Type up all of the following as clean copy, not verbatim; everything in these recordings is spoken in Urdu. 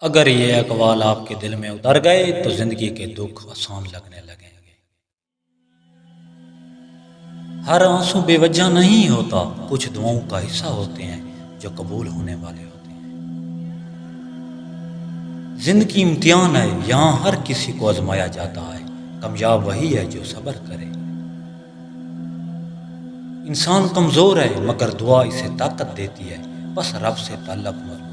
اگر یہ اقوال آپ کے دل میں اتر گئے تو زندگی کے دکھ آسان لگنے لگیں گے۔ ہر آنسو بے وجہ نہیں ہوتا، کچھ دعاؤں کا حصہ ہوتے ہیں جو قبول ہونے والے ہوتے ہیں۔ زندگی امتحان ہے، یہاں ہر کسی کو آزمایا جاتا ہے، کامیاب وہی ہے جو صبر کرے۔ انسان کمزور ہے مگر دعا اسے طاقت دیتی ہے، بس رب سے تعلق مضبوط رکھو۔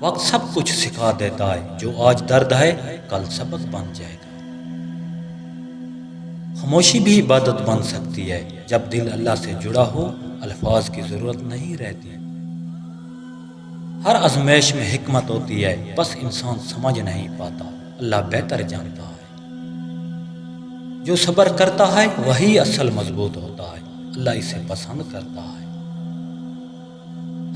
وقت سب کچھ سکھا دیتا ہے، جو آج درد ہے کل سبق بن جائے گا۔ خاموشی بھی عبادت بن سکتی ہے، جب دل اللہ سے جڑا ہو الفاظ کی ضرورت نہیں رہتی۔ ہر آزمائش میں حکمت ہوتی ہے، بس انسان سمجھ نہیں پاتا، اللہ بہتر جانتا ہے۔ جو صبر کرتا ہے وہی اصل مضبوط ہوتا ہے، اللہ اسے پسند کرتا ہے۔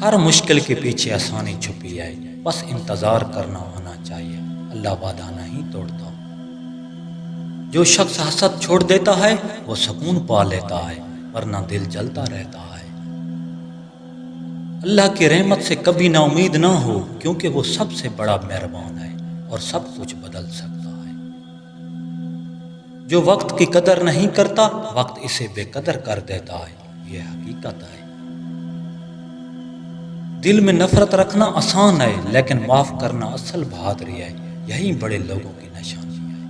ہر مشکل کے پیچھے آسانی چھپی ہے، بس انتظار کرنا آنا چاہیے، اللہ وعدہ نہیں توڑتا۔ جو شخص حسد چھوڑ دیتا ہے وہ سکون پا لیتا ہے، ورنہ دل جلتا رہتا ہے۔ اللہ کی رحمت سے کبھی نا امید نہ ہو، کیونکہ وہ سب سے بڑا مہربان ہے اور سب کچھ بدل سکتا ہے۔ جو وقت کی قدر نہیں کرتا وقت اسے بے قدر کر دیتا ہے، یہ حقیقت ہے۔ دل میں نفرت رکھنا آسان ہے، لیکن معاف کرنا اصل بہادری ہے، یہی بڑے لوگوں کی نشانی ہے۔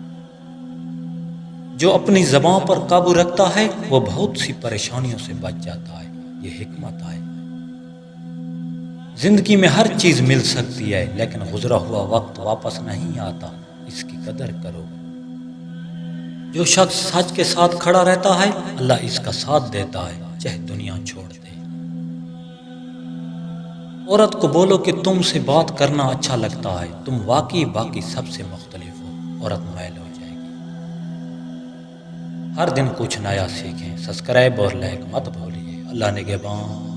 جو اپنی زبان پر قابو رکھتا ہے وہ بہت سی پریشانیوں سے بچ جاتا ہے، یہ حکمت ہے۔ زندگی میں ہر چیز مل سکتی ہے، لیکن گزرا ہوا وقت واپس نہیں آتا، اس کی قدر کرو۔ جو شخص سچ کے ساتھ کھڑا رہتا ہے اللہ اس کا ساتھ دیتا ہے، چاہے دنیا چھوڑ دے۔ عورت کو بولو کہ تم سے بات کرنا اچھا لگتا ہے، تم واقعی باقی سب سے مختلف ہو، عورت میل ہو جائے گی۔ ہر دن کچھ نیا سیکھیں، سبسکرائب اور لائک مت بھولیے۔ اللہ نگہبان۔